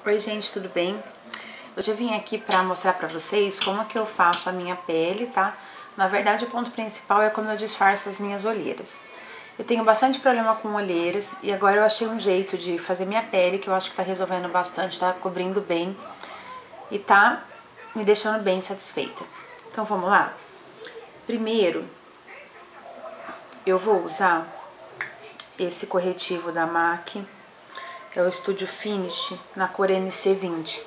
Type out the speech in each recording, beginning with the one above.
Oi gente, tudo bem? Hoje eu vim aqui pra mostrar pra vocês como que eu faço a minha pele, tá? Na verdade o ponto principal é como eu disfarço as minhas olheiras. Eu tenho bastante problema com olheiras e agora eu achei um jeito de fazer minha pele que eu acho que tá resolvendo bastante, tá cobrindo bem e tá me deixando bem satisfeita. Então vamos lá? Primeiro eu vou usar esse corretivo da MAC. É o Studio Finish na cor NC20.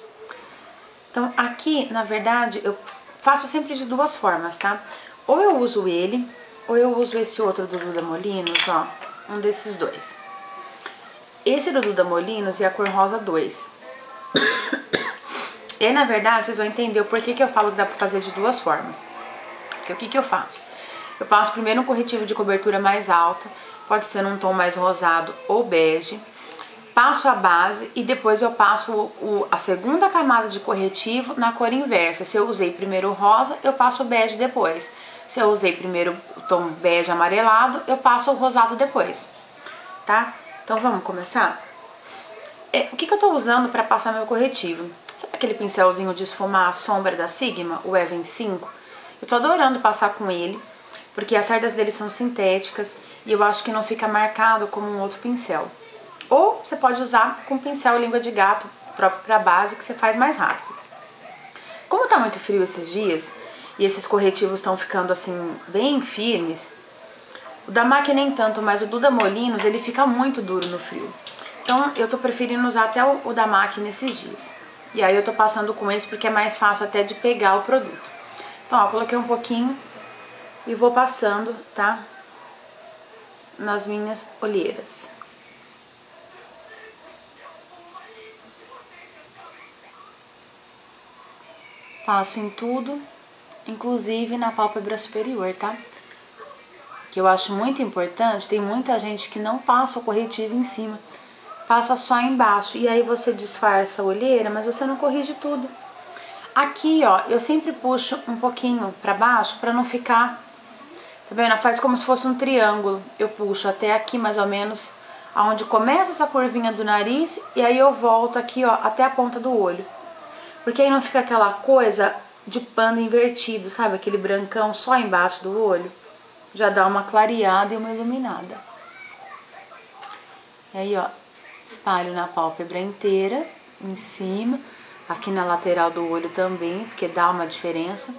Então aqui, na verdade, eu faço sempre de duas formas, tá? Ou eu uso ele, ou eu uso esse outro do Duda Molinos, ó. Um desses dois. Esse do Duda Molinos e a cor rosa 2. E aí, na verdade, vocês vão entender o porquê que eu falo que dá pra fazer de duas formas. Porque o que que eu faço? Eu passo primeiro um corretivo de cobertura mais alta, pode ser num tom mais rosado ou bege. Passo a base e depois eu passo a segunda camada de corretivo na cor inversa. Se eu usei primeiro o rosa, eu passo o bege depois. Se eu usei primeiro o tom bege amarelado, eu passo o rosado depois, tá? Então vamos começar? O que eu tô usando para passar meu corretivo? Sabe aquele pincelzinho de esfumar a sombra da Sigma, o E25? Eu tô adorando passar com ele, porque as cerdas dele são sintéticas e eu acho que não fica marcado como um outro pincel. Ou você pode usar com pincel língua de gato próprio para base, que você faz mais rápido. Como tá muito frio esses dias e esses corretivos estão ficando assim bem firmes, o da MAC nem tanto, mas o Duda Molinos ele fica muito duro no frio. Então eu tô preferindo usar até o da MAC nesses dias. E aí eu tô passando com esse porque é mais fácil até de pegar o produto. Então ó, coloquei um pouquinho e vou passando, tá? Nas minhas olheiras. Passo em tudo, inclusive na pálpebra superior, tá? Que eu acho muito importante, tem muita gente que não passa o corretivo em cima, passa só embaixo, e aí você disfarça a olheira, mas você não corrige tudo. Aqui, ó, eu sempre puxo um pouquinho pra baixo pra não ficar, tá vendo? Faz como se fosse um triângulo. Eu puxo até aqui mais ou menos, aonde começa essa curvinha do nariz, e aí eu volto aqui, ó, até a ponta do olho. Porque aí não fica aquela coisa de pano invertido, sabe? Aquele brancão só embaixo do olho. Já dá uma clareada e uma iluminada. E aí, ó, espalho na pálpebra inteira, em cima. Aqui na lateral do olho também, porque dá uma diferença.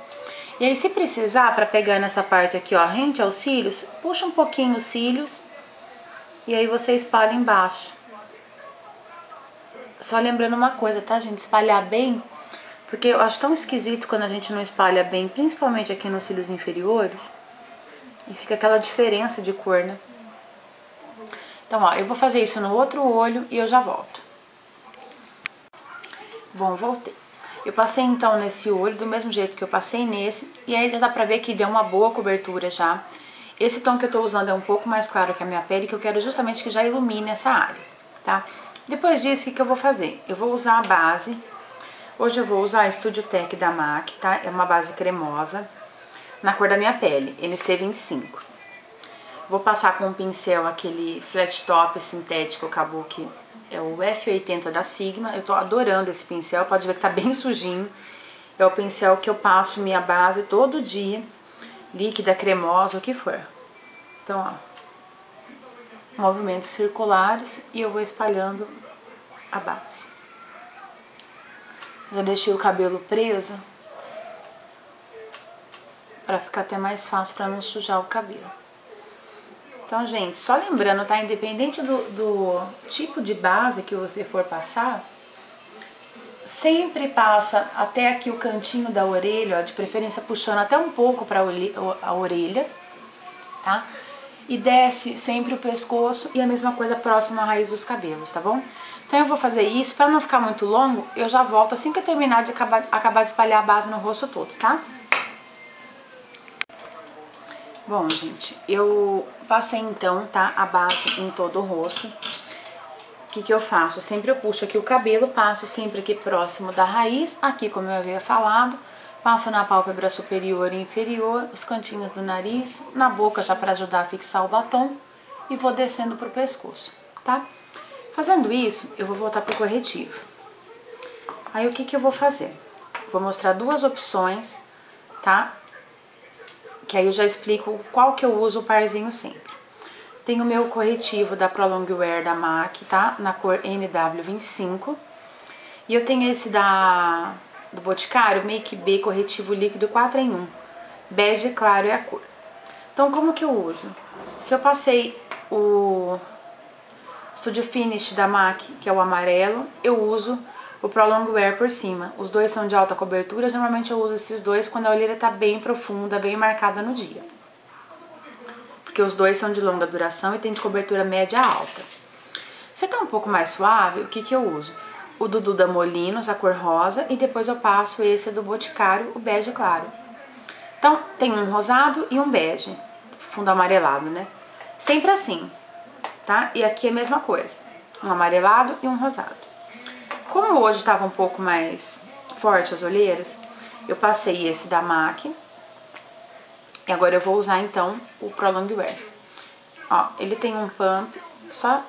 E aí, se precisar, pra pegar nessa parte aqui, ó, rente aos cílios, puxa um pouquinho os cílios. E aí você espalha embaixo. Só lembrando uma coisa, tá, gente? Espalhar bem. Porque eu acho tão esquisito quando a gente não espalha bem, principalmente aqui nos cílios inferiores. E fica aquela diferença de cor, né? Então, ó, eu vou fazer isso no outro olho e eu já volto. Bom, voltei. Eu passei então nesse olho, do mesmo jeito que eu passei nesse. E aí já dá pra ver que deu uma boa cobertura já. Esse tom que eu tô usando é um pouco mais claro que a minha pele, que eu quero justamente que já ilumine essa área, tá? Depois disso, o que eu vou fazer? Eu vou usar a base. Hoje eu vou usar a Studio Tech da MAC, tá? É uma base cremosa, na cor da minha pele, NC25. Vou passar com um pincel aquele flat top sintético Kabuki, é o F80 da Sigma. Eu tô adorando esse pincel, pode ver que tá bem sujinho. É o pincel que eu passo minha base todo dia, líquida, cremosa, o que for. Então, ó, movimentos circulares e eu vou espalhando a base. Já deixei o cabelo preso pra ficar até mais fácil, pra não sujar o cabelo. Então, gente, só lembrando, tá? Independente do tipo de base que você for passar, sempre passa até aqui o cantinho da orelha, ó, de preferência puxando até um pouco pra a orelha, tá? E desce sempre o pescoço e a mesma coisa próxima à raiz dos cabelos, tá bom? Então eu vou fazer isso, pra não ficar muito longo, eu já volto assim que eu terminar de acabar de espalhar a base no rosto todo, tá? Bom, gente, eu passei então, tá, a base em todo o rosto. O que eu faço? Sempre eu puxo aqui o cabelo, passo sempre aqui próximo da raiz, aqui como eu havia falado, passo na pálpebra superior e inferior, os cantinhos do nariz, na boca já para ajudar a fixar o batom e vou descendo pro pescoço, tá? Fazendo isso, eu vou voltar pro corretivo. Aí o que eu vou fazer? Vou mostrar duas opções, tá? Que aí eu já explico qual que eu uso o parzinho sempre. Tem o meu corretivo da Prolong Wear da MAC, tá? Na cor NW25. E eu tenho esse do Boticário, Make B corretivo líquido 4 em 1. Bege claro é a cor. Então, como que eu uso? Se eu passei o Studio Finish da MAC, que é o amarelo, eu uso o Prolong Wear por cima. Os dois são de alta cobertura, normalmente eu uso esses dois quando a olheira tá bem profunda, bem marcada no dia. Porque os dois são de longa duração e tem de cobertura média alta. Se tá um pouco mais suave, o que eu uso? O do Duda Molinos, a cor rosa, e depois eu passo esse do Boticário, o bege claro. Então, tem um rosado e um bege, fundo amarelado, né? Sempre assim, tá? E aqui é a mesma coisa, um amarelado e um rosado. Como hoje tava um pouco mais forte as olheiras, eu passei esse da MAC. E agora eu vou usar, então, o Prolong Wear. Ó, ele tem um pump, só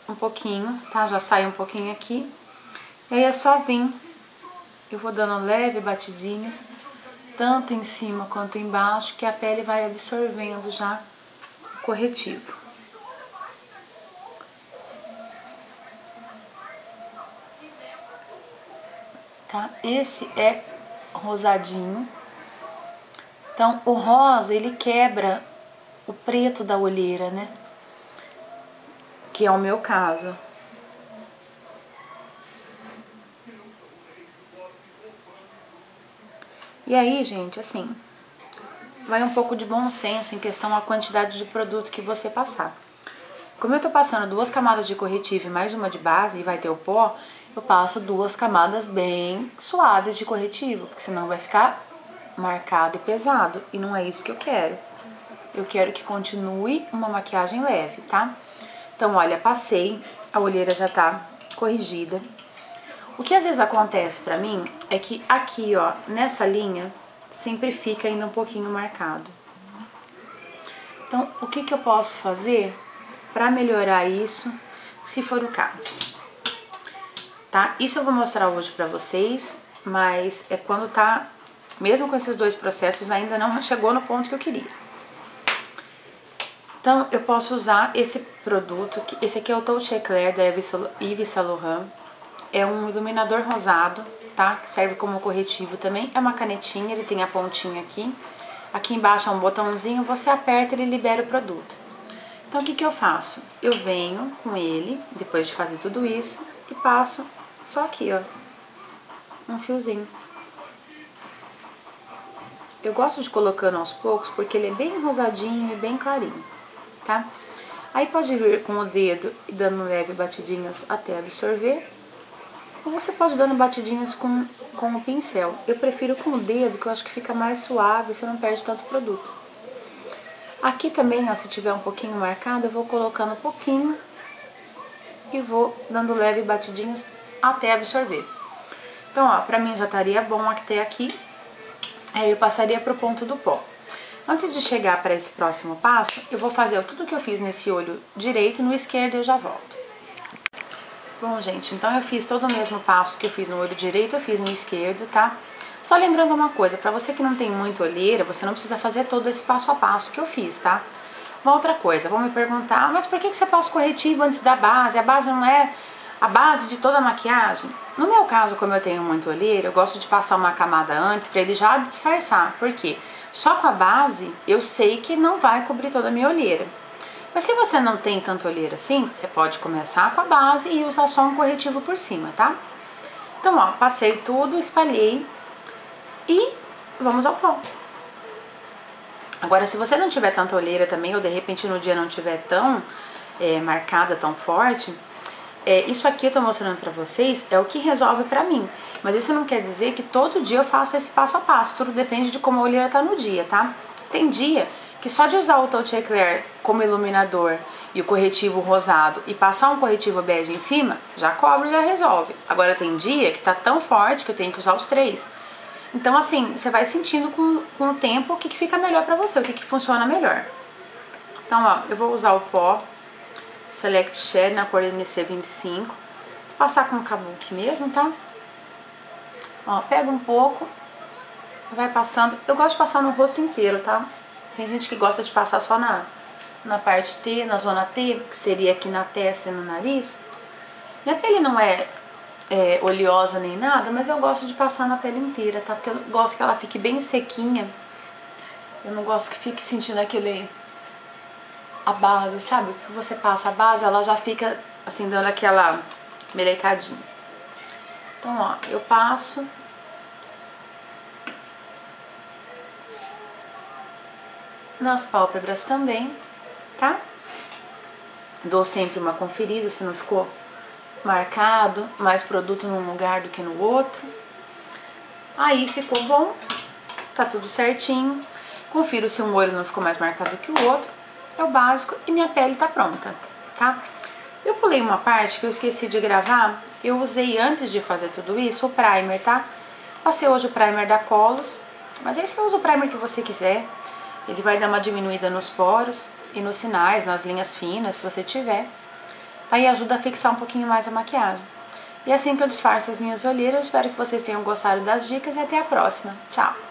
um pouquinho, tá? Já sai um pouquinho aqui. E aí é só vir, eu vou dando leve batidinhas, tanto em cima quanto embaixo, que a pele vai absorvendo já o corretivo. Tá? Esse é rosadinho. Então, o rosa, ele quebra o preto da olheira, né? Que é o meu caso. E aí, gente, assim, vai um pouco de bom senso em questão à quantidade de produto que você passar. Como eu tô passando 2 camadas de corretivo e mais uma de base e vai ter o pó, eu passo 2 camadas bem suaves de corretivo, porque senão vai ficar marcado e pesado, e não é isso que eu quero. Eu quero que continue uma maquiagem leve, tá? Então, olha, passei, a olheira já tá corrigida. O que às vezes acontece pra mim é que aqui, ó, nessa linha, sempre fica ainda um pouquinho marcado. Então, o que eu posso fazer pra melhorar isso, se for o caso? Tá? Isso eu vou mostrar hoje pra vocês, mas é quando tá, mesmo com esses dois processos, ainda não chegou no ponto que eu queria. Então, eu posso usar esse produto, esse aqui é o Touch Eclair da Yves Saint Laurent. É um iluminador rosado, tá? Que serve como corretivo também. É uma canetinha, ele tem a pontinha aqui. Aqui embaixo é um botãozinho, você aperta e ele libera o produto. Então, o que eu faço? Eu venho com ele, depois de fazer tudo isso, e passo só aqui, ó, um fiozinho. Eu gosto de colocando aos poucos, porque ele é bem rosadinho e bem clarinho, tá? Aí pode vir com o dedo e dando leve batidinhas até absorver. Ou você pode dando batidinhas com o pincel. Eu prefiro com o dedo, que eu acho que fica mais suave, você não perde tanto produto. Aqui também, ó, se tiver um pouquinho marcado, eu vou colocando um pouquinho e vou dando leve batidinhas até absorver. Então, ó, pra mim já estaria bom até aqui. Aí eu passaria pro ponto do pó. Antes de chegar para esse próximo passo, eu vou fazer tudo que eu fiz nesse olho direito, no esquerdo eu já volto. Bom, gente, então eu fiz todo o mesmo passo que eu fiz no olho direito, eu fiz no esquerdo, tá? Só lembrando uma coisa, pra você que não tem muita olheira, você não precisa fazer todo esse passo a passo que eu fiz, tá? Uma outra coisa, vão me perguntar, mas por que você passa o corretivo antes da base? A base não é a base de toda a maquiagem? No meu caso, como eu tenho muita olheira, eu gosto de passar uma camada antes pra ele já disfarçar. Por quê? Só com a base, eu sei que não vai cobrir toda a minha olheira. Mas se você não tem tanta olheira assim, você pode começar com a base e usar só um corretivo por cima, tá? Então, ó, passei tudo, espalhei e vamos ao pó. Agora, se você não tiver tanta olheira também, ou de repente no dia não tiver tão marcada, tão forte, isso aqui eu tô mostrando pra vocês é o que resolve pra mim. Mas isso não quer dizer que todo dia eu faço esse passo a passo, tudo depende de como a olheira tá no dia, tá? Tem dia que só de usar o Touch Eclair como iluminador e o corretivo rosado e passar um corretivo bege em cima, já cobre e já resolve. Agora tem dia que tá tão forte que eu tenho que usar os 3. Então assim, você vai sentindo com o tempo o que fica melhor pra você, o que funciona melhor. Então ó, eu vou usar o pó Select Shade na cor MC25, vou passar com o kabuki mesmo, tá? Ó, pega um pouco, vai passando. Eu gosto de passar no rosto inteiro, tá? Tem gente que gosta de passar só na parte T, na zona T, que seria aqui na testa e no nariz. Minha pele não é oleosa nem nada, mas eu gosto de passar na pele inteira, tá? Porque eu gosto que ela fique bem sequinha. Eu não gosto que fique sentindo a base, sabe? Que você passa a base, ela já fica assim, dando aquela melecadinha. Então, ó, eu passo. Nas pálpebras também, tá? Dou sempre uma conferida se não ficou marcado, mais produto num lugar do que no outro. Aí ficou bom, tá tudo certinho. Confiro se um olho não ficou mais marcado que o outro. É o básico e minha pele tá pronta, tá? Eu pulei uma parte que eu esqueci de gravar. Eu usei antes de fazer tudo isso o primer, tá? Passei hoje o primer da Colors, mas aí você usa o primer que você quiser. Ele vai dar uma diminuída nos poros e nos sinais, nas linhas finas, se você tiver. Aí ajuda a fixar um pouquinho mais a maquiagem. E assim que eu disfarço as minhas olheiras, espero que vocês tenham gostado das dicas e até a próxima. Tchau!